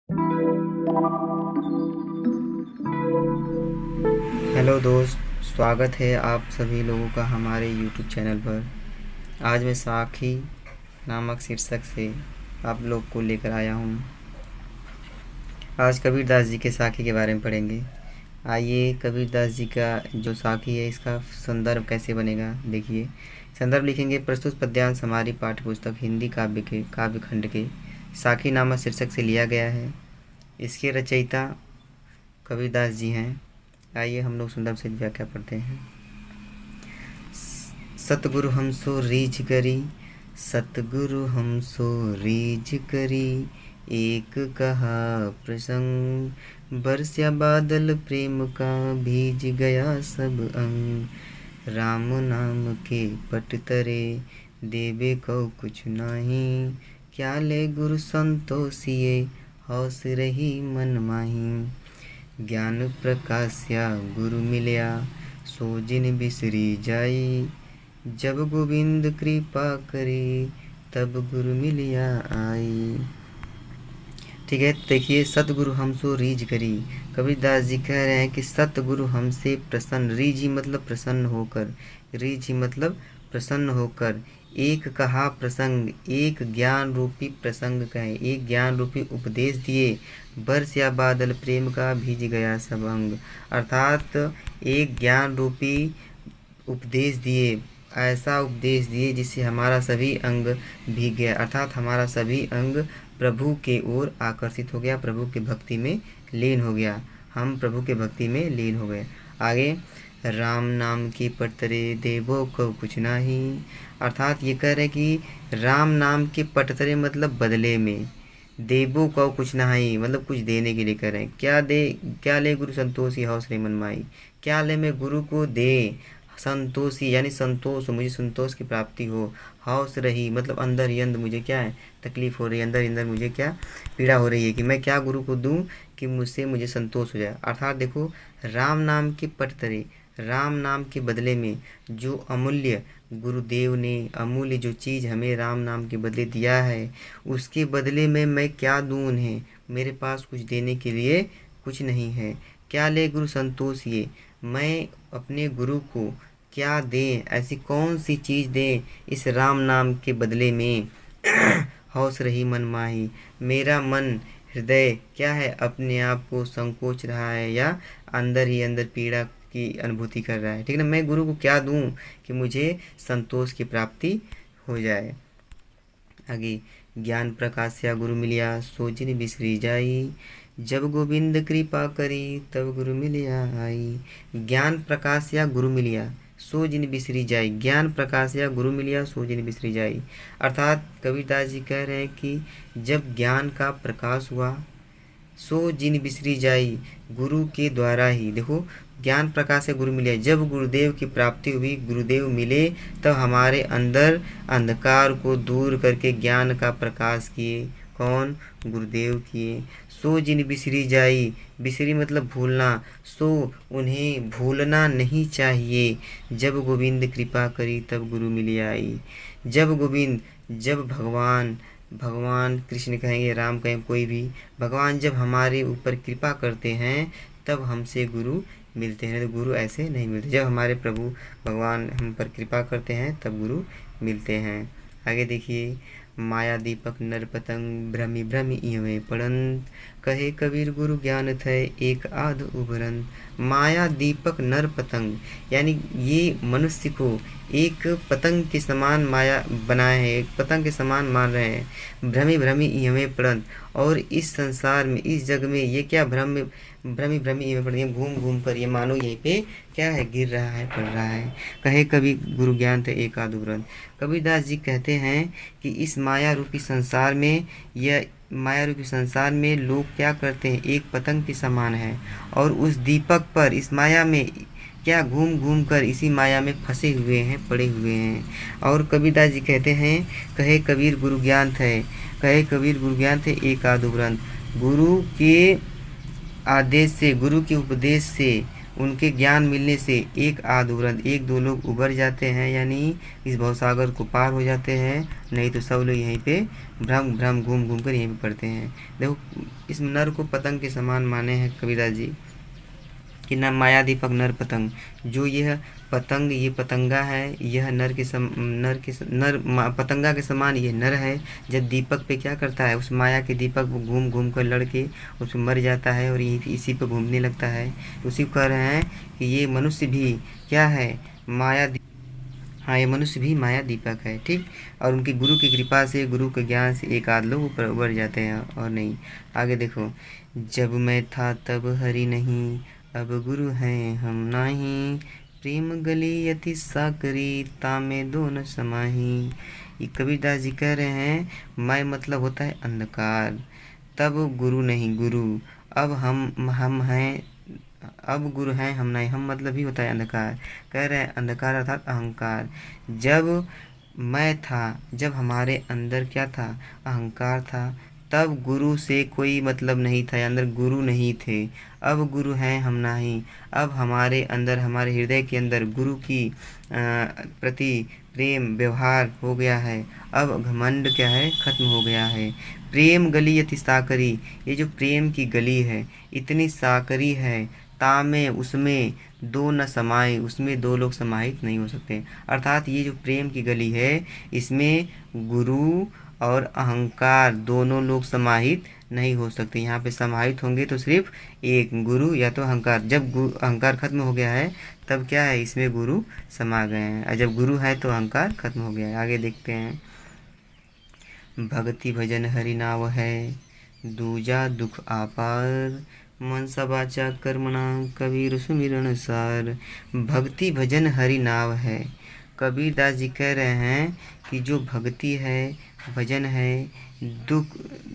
Hello दोस्त, स्वागत है आप सभी लोगों का हमारे यूट्यूब चैनल पर। आज मैं साखी नामक शीर्षक से आप लोग को लेकर आया हूँ। आज कबीरदास जी के साखी के बारे में पढ़ेंगे। आइए, कबीरदास जी का जो साखी है इसका संदर्भ कैसे बनेगा देखिए। संदर्भ लिखेंगे, प्रस्तुत पद्यांश हमारी पाठ्य पुस्तक हिंदी काव्य के काव्यखंड के साखी नामक शीर्षक से लिया गया है। इसके रचयिता कबीरदास जी हैं। आइए हम लोग सुंदर से व्याख्या पढ़ते हैं। सतगुरु हमसो रीझ करी, सतगुरु हमसो रीझ करी, एक कहा प्रसंग, बरस्या बादल प्रेम का, भीज गया सब अंग। राम नाम के पट तरे, देवे को कुछ नहीं, क्या ले गुरु संतोषिए, हौस रही मन माही। ज्ञान प्रकाश्या गुरु मिलया, सो जिन बिसरी जाई, जब गोविंद कृपा करे, तब गुरु मिलिया आई। ठीक है, देखिए, सतगुरु हमसो रीझ करी। कबीरदास जी कह रहे हैं कि सतगुरु हमसे प्रसन्न, रीझी मतलब प्रसन्न होकर, रीझी मतलब प्रसन्न होकर, एक कहा प्रसंग, एक ज्ञान रूपी प्रसंग कहें, एक ज्ञान रूपी उपदेश दिए। बरस या बादल प्रेम का, भीज गया सब अंग, अर्थात एक ज्ञान रूपी उपदेश दिए, ऐसा उपदेश दिए जिससे हमारा सभी अंग भीग गया, अर्थात हमारा सभी अंग प्रभु के ओर आकर्षित हो गया, प्रभु के भक्ति में लीन हो गया, हम प्रभु के भक्ति में लीन हो गए। आगे, राम नाम की पटतरे, देवो को कुछ नहीं, अर्थात ये कह रहे हैं कि राम नाम के पटतरे मतलब बदले में, देवो को कुछ नहीं मतलब कुछ देने के लिए कह रहे हैं। क्या ले गुरु संतोषी, हौसले मन माई, क्या ले मैं गुरु को दे संतोषी यानी संतोष, मुझे संतोष की प्राप्ति हो। हौस रही मतलब अंदर ही अंदर मुझे क्या है, तकलीफ़ हो रही है, अंदर ही अंदर मुझे क्या पीड़ा हो रही है कि मैं क्या गुरु को दूं कि मुझे संतोष हो जाए। अर्थात देखो, राम नाम के पटतरे, राम नाम के बदले में जो अमूल्य गुरुदेव ने अमूल्य जो चीज़ हमें राम नाम के बदले दिया है, उसके बदले में मैं क्या दूं उन्हें, मेरे पास कुछ देने के लिए कुछ नहीं है। क्या ले गुरु संतोष, ये मैं अपने गुरु को क्या दें, ऐसी कौन सी चीज़ दें इस राम नाम के बदले में। हौस रही मन माही, मेरा मन हृदय क्या है, अपने आप को संकोच रहा है या अंदर ही अंदर पीड़ा की अनुभूति कर रहा है। ठीक है ना, मैं गुरु को क्या दूं कि मुझे संतोष की प्राप्ति हो जाए। आगे, ज्ञान प्रकाश या गुरु मिलिया, सो जिन बिसरी जाई, जब गोविंद कृपा करी, तब गुरु मिलिया आई। ज्ञान प्रकाश या गुरु मिलिया, सो जिन बिसरी जाई, ज्ञान प्रकाश या गुरु मिलिया, सो जिन बिसरी जाई, अर्थात कबीरदास जी कह रहे हैं कि जब ज्ञान का प्रकाश हुआ, सो जिन बिसरी जाई, गुरु के द्वारा ही, देखो ज्ञान प्रकाश से गुरु मिले, जब गुरुदेव की प्राप्ति हुई, गुरुदेव मिले, तब हमारे अंदर अंधकार को दूर करके ज्ञान का प्रकाश किए। कौन? गुरुदेव किए। सो जिन बिसरी जाई, बिसरी मतलब भूलना, सो उन्हें भूलना नहीं चाहिए, जब गोविंद कृपा करी, तब गुरु मिली आई। जब गोविंद, जब भगवान, भगवान कृष्ण कहेंगे, राम कहेंगे, कोई भी भगवान जब हमारे ऊपर कृपा करते हैं तब हमसे गुरु मिलते हैं, तो गुरु ऐसे नहीं मिलते। जब हमारे प्रभु भगवान हम पर कृपा करते हैं तब गुरु मिलते हैं। आगे देखिए, माया दीपक नर पतंग, भ्रमि भ्रमि इहवे पड़ंत, कहे कबीर गुरु ज्ञान थे, एक आध उभरंत। माया दीपक नर पतंग यानी ये मनुष्य को एक पतंग के समान माया बनाए हैं, एक पतंग के समान मान रहे हैं। भ्रमि भ्रमि इहवे पड़ंत, और इस संसार में, इस जग में ये क्या भ्रमि भ्रमि इहवे पड़ंत, घूम घूम कर ये मानो यहीं पे क्या है, गिर रहा है, पड़ रहा है। कहे कभी गुरु ज्ञान थे, एक आध उभरंत। कबीरदास जी कहते हैं कि इस माया रूपी संसार में, यह माया रूपी संसार में लोग क्या करते हैं, एक पतंग के समान है, और उस दीपक पर, इस माया में क्या घूम घूम कर इसी माया में फंसे हुए हैं, पड़े हुए हैं। और कबीरदास जी कहते हैं, कहे कबीर गुरु ज्ञान थे, कहे कबीर गुरु ज्ञान थे, एक आध उभरंत। गुरु के आदेश से, गुरु के उपदेश से उनके ज्ञान मिलने से एक आध एक दो लोग उबर जाते हैं, यानी इस भवसागर को पार हो जाते हैं, नहीं तो सब लोग यहीं पे भ्रम भ्रम घूम घूम कर यहीं पे पड़ते हैं। देखो इस नर को पतंग के समान माने हैं कबीरदास जी कि न माया दीपक नर पतंग। जो यह पतंग, ये पतंगा है, यह पतंगा के समान ये नर है। जब दीपक पे क्या करता है, उस माया के दीपक को घूम घूम कर लड़के उसमें मर जाता है और यही इसी पे घूमने लगता है। उसी को कह रहे हैं कि ये मनुष्य भी क्या है, माया। हाँ, ये मनुष्य भी माया दीपक है, ठीक। और उनकी गुरु की कृपा से, गुरु के ज्ञान से एक आध लोग ऊपर उबर जाते हैं और नहीं। आगे देखो, जब मैं था तब हरि नहीं, अब गुरु हैं हम नाही, प्रेम गली यति साकरी, तामे दो न समाही। ये कबीरदास जी कह रहे हैं, मैं मतलब होता है अंधकार, तब गुरु नहीं गुरु, अब हम हैं, अब गुरु हैं हम नहीं। हम मतलब ही होता है अंधकार। कह रहे हैं अंधकार अर्थात अहंकार। जब मैं था, जब हमारे अंदर क्या था, अहंकार था, तब गुरु से कोई मतलब नहीं था, अंदर गुरु नहीं थे। अब गुरु हैं हम नहीं, अब हमारे अंदर, हमारे हृदय के अंदर गुरु की प्रति प्रेम व्यवहार हो गया है। अब घमंड क्या है, खत्म हो गया है। प्रेम गली यति साकरी, ये जो प्रेम की गली है इतनी साकरी है, तामे उसमें दो न समाये, उसमें दो लोग समाहित नहीं हो सकते। अर्थात ये जो प्रेम की गली है इसमें गुरु और अहंकार दोनों लोग समाहित नहीं हो सकते। यहाँ पे समाहित होंगे तो सिर्फ एक, गुरु या तो अहंकार। जब अहंकार खत्म हो गया है तब क्या है, इसमें गुरु समा गए हैं, और जब गुरु है तो अहंकार खत्म हो गया है। आगे देखते हैं, भक्ति भजन हरि नाव है, दूजा दुख आपार, मनसा वाचा कर्मणा, कबीर सुमिरन सार। भक्ति भजन हरि नाव है। कबीरदास जी कह रहे हैं कि जो भक्ति है, भजन है, दुख,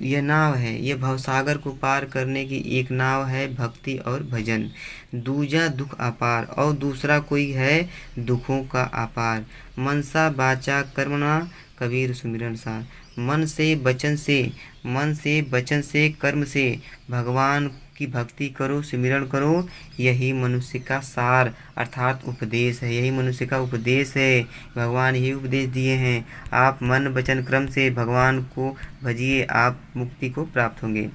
यह नाव है, यह भवसागर को पार करने की एक नाव है भक्ति और भजन। दूजा दुख अपार, और दूसरा कोई है दुखों का अपार। मनसा वाचा कर्मणा, कबीर सुमिरन सार। मन से वचन से, मन से वचन से कर्म से भगवान की भक्ति करो, सिमरण करो, यही मनुष्य का सार अर्थात उपदेश है। यही मनुष्य का उपदेश है, भगवान यही उपदेश दिए हैं। आप मन वचन क्रम से भगवान को भजिए, आप मुक्ति को प्राप्त होंगे।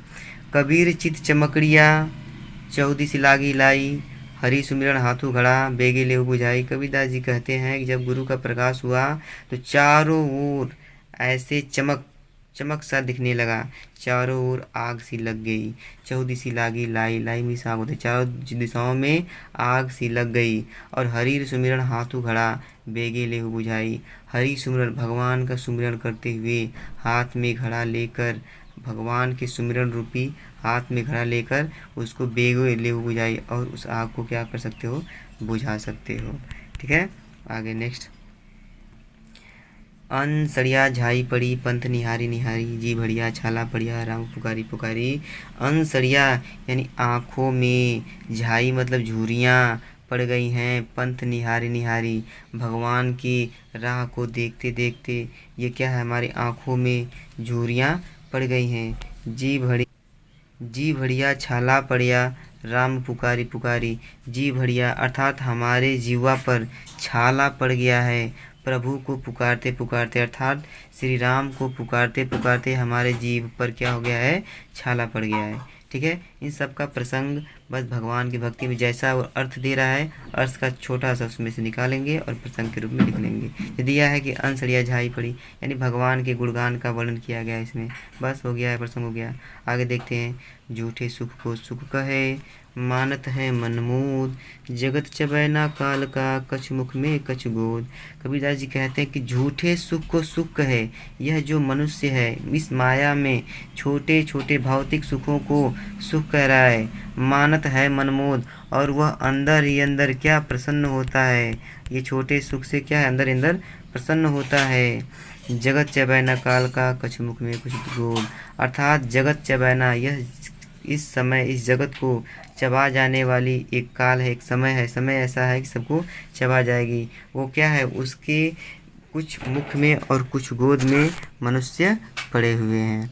कबीर चित चमकड़िया, चौदी सी लागी लाई, हरि सुमिरन हाथू घड़ा, बेगे ले बुझाई। कबीरदास जी कहते हैं कि जब गुरु का प्रकाश हुआ तो चारों ओर ऐसे चमक चमक सा दिखने लगा, चारों ओर आग सी लग गई। चौदी सी लागी लाई, लाई में आग होती, चारों दिशाओं में आग सी लग गई। और हरि सुमिरन हाथू घड़ा, बेगे ले बुझाई। हरि सुमिरन, भगवान का सुमिरन करते हुए हाथ में घड़ा लेकर, भगवान के सुमिरन रूपी हाथ में घड़ा लेकर उसको बेगे ले बुझाई, और उस आग को क्या कर सकते हो, बुझा सकते हो। ठीक है, आगे नेक्स्ट। अन सड़िया झाई पड़ी, पंथ निहारी निहारी, जी भड़िया छाला पड़िया, राम पुकारी पुकारी। अन सड़िया यानी आँखों में, झाई मतलब झुर्रियाँ पड़ गई हैं, पंथ निहारी निहारी, भगवान की राह को देखते देखते ये क्या है, हमारी आँखों में झुर्रियाँ पड़ गई हैं। जी भड़िया छाला पड़िया, राम पुकारी पुकारी। जी भड़िया अर्थात हमारे जीवा पर छाला पड़ गया है, प्रभु को पुकारते पुकारते, अर्थात श्री राम को पुकारते पुकारते हमारे जीव पर क्या हो गया है, छाला पड़ गया है। ठीक है, इन सब का प्रसंग बस भगवान की भक्ति में जैसा वो अर्थ दे रहा है, अर्थ का छोटा सा उसमें से निकालेंगे और प्रसंग के रूप में लिख लेंगे। ये दिया है कि अनसड़िया झाई पड़ी, यानी भगवान के गुणगान का वर्णन किया गया है इसमें, बस हो गया है, प्रसंग हो गया। आगे देखते हैं, झूठे सुख को सुख कहे, मानत है मनमोद, जगत चबैना काल का, कछ मुख में कछ गोद। कबीरदास जी कहते हैं कि झूठे सुख को सुख कहे, यह जो मनुष्य है इस माया में छोटे छोटे भौतिक सुखों को सुख कह रहा है। मानत है मनमोद, और वह अंदर ही अंदर क्या प्रसन्न होता है, ये छोटे सुख से क्या है, अंदर अंदर प्रसन्न होता है। जगत चबैना काल का, कछ मुख में कुछ गोद, अर्थात जगत चबैना, यह इस समय इस जगत को चबा जाने वाली एक काल है, एक समय है, समय ऐसा है कि सबको चबा जाएगी। वो क्या है, उसके कुछ मुख में और कुछ गोद में मनुष्य पड़े हुए हैं।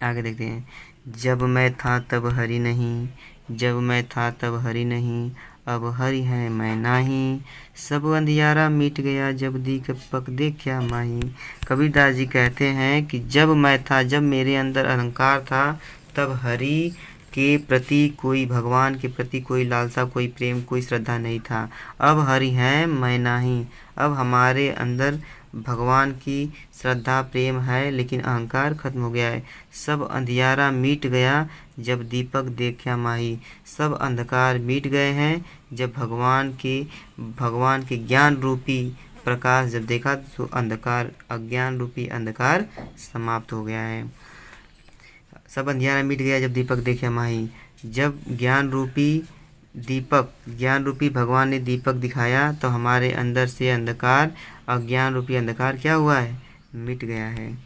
आगे देखते हैं, जब मैं था तब हरि नहीं, जब मैं था तब हरि नहीं, अब हरि है मैं नाही, सब अंधियारा मिट गया जब दीपक देखा माही। कबीरदास जी कहते हैं कि जब मैं था, जब मेरे अंदर अहंकार था, तब हरि के प्रति कोई, भगवान के प्रति कोई लालसा, कोई प्रेम, कोई श्रद्धा नहीं था। अब हरि हैं मैं नाही, अब हमारे अंदर भगवान की श्रद्धा प्रेम है, लेकिन अहंकार खत्म हो गया है। सब अंधियारा मिट गया जब दीपक देखा माही, सब अंधकार मिट गए हैं जब भगवान के ज्ञान रूपी प्रकाश जब देखा, तो अंधकार, अज्ञान रूपी अंधकार समाप्त हो गया है। सब अंधियारा मिट गया जब दीपक देखा माही। जब ज्ञान रूपी भगवान ने दीपक दिखाया, तो हमारे अंदर से अंधकार, अज्ञान रूपी अंधकार क्या हुआ है, मिट गया है।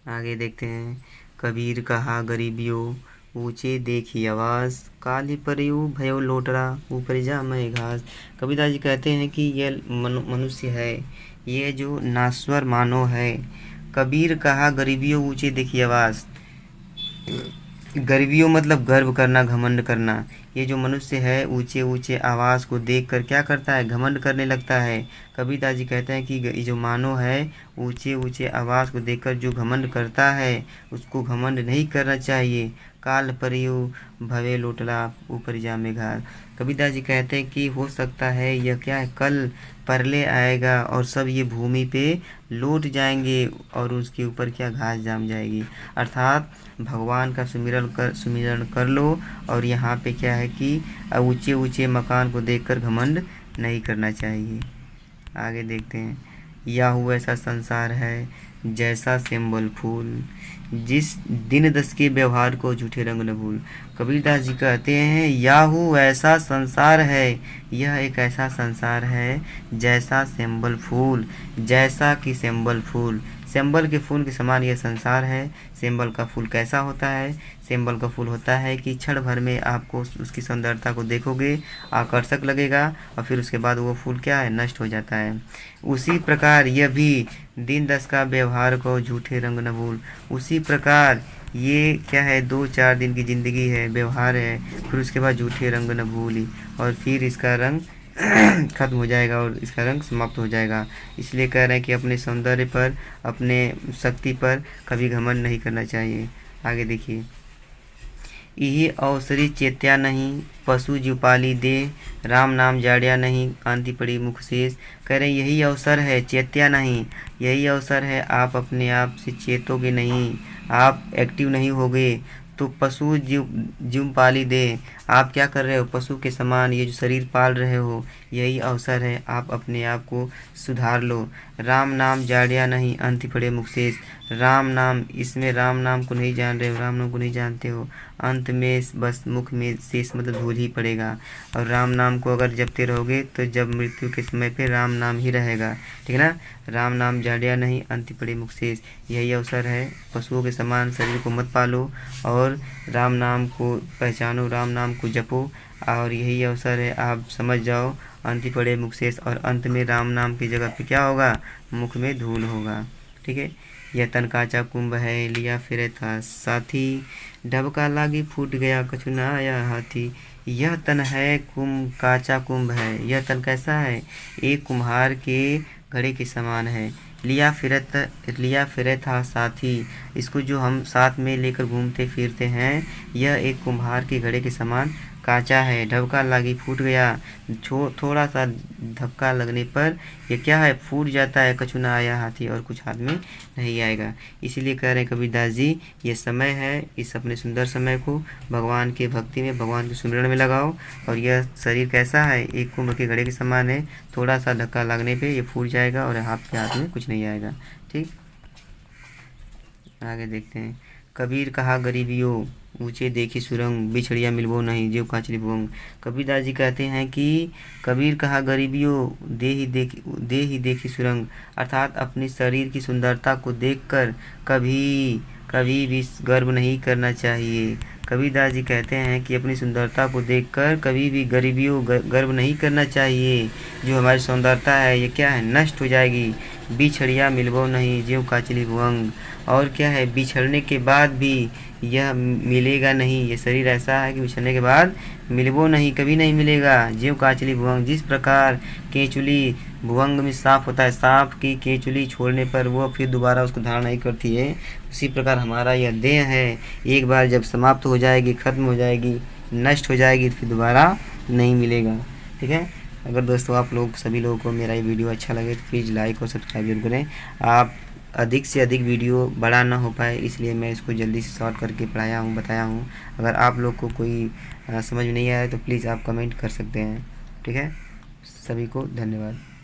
आगे देखते हैं। कबीर कहा गरीबियों ऊंचे देखी आवाज़, काली परियू भयो लोटरा ऊपर जा मैं घास। कबीरदास जी कहते हैं कि यह मनुष्य है, ये जो नाश्वर मानव है। कबीर कहा गरीबियों ऊंचे देखी आवाज़, गर्वियों मतलब गर्व करना, घमंड करना। ये जो मनुष्य है ऊंचे ऊंचे आवाज़ को देखकर क्या करता है, घमंड करने लगता है। कबीरदास जी कहते हैं कि ये जो मानव है ऊंचे ऊंचे आवाज़ को देखकर जो घमंड करता है, उसको घमंड नहीं करना चाहिए। काल परियु भवे लोटला ऊपर जामे घार। कबीरदास जी कहते हैं कि हो सकता है यह क्या है, कल परले आएगा और सब ये भूमि पे लौट जाएंगे और उसके ऊपर क्या घास जाम जाएगी। अर्थात भगवान का सुमिरन कर लो। और यहाँ पे क्या है कि ऊंचे ऊंचे मकान को देखकर घमंड नहीं करना चाहिए। आगे देखते हैं। याहू ऐसा संसार है जैसा सिंबल फूल, जिस दिन दस के व्यवहार को झूठे रंग न भूल। कबीरदास जी कहते हैं याहू ऐसा संसार है, यह एक ऐसा संसार है जैसा सिंबल फूल, जैसा कि सिंबल फूल, सिंबल के फूल के समान यह संसार है। सिंबल का फूल कैसा होता है, सिंबल का फूल होता है कि क्षण भर में आपको उसकी सुंदरता को देखोगे, आकर्षक लगेगा और फिर उसके बाद वो फूल क्या है, नष्ट हो जाता है। उसी प्रकार यह भी दिन दस का व्यवहार को झूठे रंग न भूल। उसी प्रकार ये क्या है, 2-4 दिन की ज़िंदगी है, व्यवहार है, फिर उसके बाद झूठे रंग न भूली, और फिर इसका रंग खत्म हो जाएगा और इसका रंग समाप्त हो जाएगा। इसलिए कह रहे हैं कि अपने सौंदर्य पर, अपने शक्ति पर कभी घमंड नहीं करना चाहिए। आगे देखिए। यही अवसरी चेत्या नहीं, पशु जीवपाली दे, राम नाम जाड़िया नहीं, आंधी पड़ी मुख शेष। कह रहे यही अवसर है, चेत्या नहीं, यही अवसर है, आप अपने आप से चेतोगे नहीं, आप एक्टिव नहीं होगे तो पशु जीव पाली दे। आप क्या कर रहे हो, पशु के समान ये जो शरीर पाल रहे हो, यही अवसर है, आप अपने आप को सुधार लो। राम नाम जाड़िया नहीं, अंत पड़े मुख शेष। राम नाम, इसमें राम नाम को नहीं जान रहे हो, राम नाम को नहीं जानते हो, अंत में बस मुख में शेष मतलब धूल ही पड़ेगा। और राम नाम को अगर जपते रहोगे तो जब मृत्यु के समय पे राम नाम ही रहेगा, ठीक है ना। राम नाम जाड़िया नहीं, अंत पड़े मुख शेष, यही अवसर है, पशुओं के समान शरीर को मत पालो और राम नाम को पहचानो, राम नाम को जपो, और यही अवसर है, आप समझ जाओ, अंत पड़े मुख शेष। और अंत में राम नाम की जगह पे क्या होगा, मुख में धूल होगा, ठीक है। यह तन काचा कुंभ है, लिया फिरे था साथी, ढबका लागी फूट गया कछु ना आया हाथी। यह तन है काचा कुंभ है। यह तन कैसा है, एक कुम्हार के घड़े के समान है। लिया फिरे था साथी, इसको जो हम साथ में लेकर घूमते फिरते हैं, यह एक कुम्हार के घड़े के समान काचा है। ढबका लागी फूट गया, थोड़ा सा धक्का लगने पर ये क्या है, फूट जाता है, कछु ना आया हाथी, और कुछ हाथ में नहीं आएगा। इसीलिए कह रहे हैं कबीरदास जी, ये समय है, इस अपने सुंदर समय को भगवान के भक्ति में, भगवान के सुमिरन में लगाओ। और यह शरीर कैसा है, एक कुंभ के घड़े के समान है, थोड़ा सा धक्का लगने पे ये फूट जाएगा और आपके हाथ में कुछ नहीं आएगा, ठीक। आगे देखते हैं। कबीर कहा गरीबियों ऊंचे देखी सुरंग, बिछड़िया मिलबो नहीं जेव काचली भुवंग। कबीरदास जी कहते हैं कि कबीर कहा गरीबियों दे ही देखी सुरंग, अर्थात अपनी शरीर की सुंदरता को देखकर कभी भी गर्व नहीं करना चाहिए। कबीरदास जी कहते हैं कि अपनी सुंदरता को देखकर कभी भी गरीबियों गर्व नहीं करना चाहिए। जो हमारी सुंदरता है ये क्या है, नष्ट हो जाएगी। बिछड़िया मिलबो नहीं जेव काचली भुवंग, और क्या है, बिछड़ने के बाद भी यह मिलेगा नहीं। ये शरीर ऐसा है कि उछलने के बाद मिलबो नहीं, कभी नहीं मिलेगा। जीव काचली भुवंग, जिस प्रकार केंचुली भुवंग में सांप होता है, सांप की केंचुली छोड़ने पर वो फिर दोबारा उसको धारण नहीं करती है, उसी प्रकार हमारा यह देह है, एक बार जब समाप्त हो जाएगी, ख़त्म हो जाएगी, नष्ट हो जाएगी, फिर दोबारा नहीं मिलेगा। ठीक है। अगर दोस्तों आप लोग सभी लोगों को मेरा ये वीडियो अच्छा लगे तो प्लीज़ लाइक और सब्सक्राइब जरूर करें। आप अधिक से अधिक वीडियो बड़ा ना हो पाए, इसलिए मैं इसको जल्दी से शॉर्ट करके पढ़ाया हूँ, बताया हूँ। अगर आप लोग को कोई समझ में नहीं आया तो प्लीज़ आप कमेंट कर सकते हैं। ठीक है। सभी को धन्यवाद।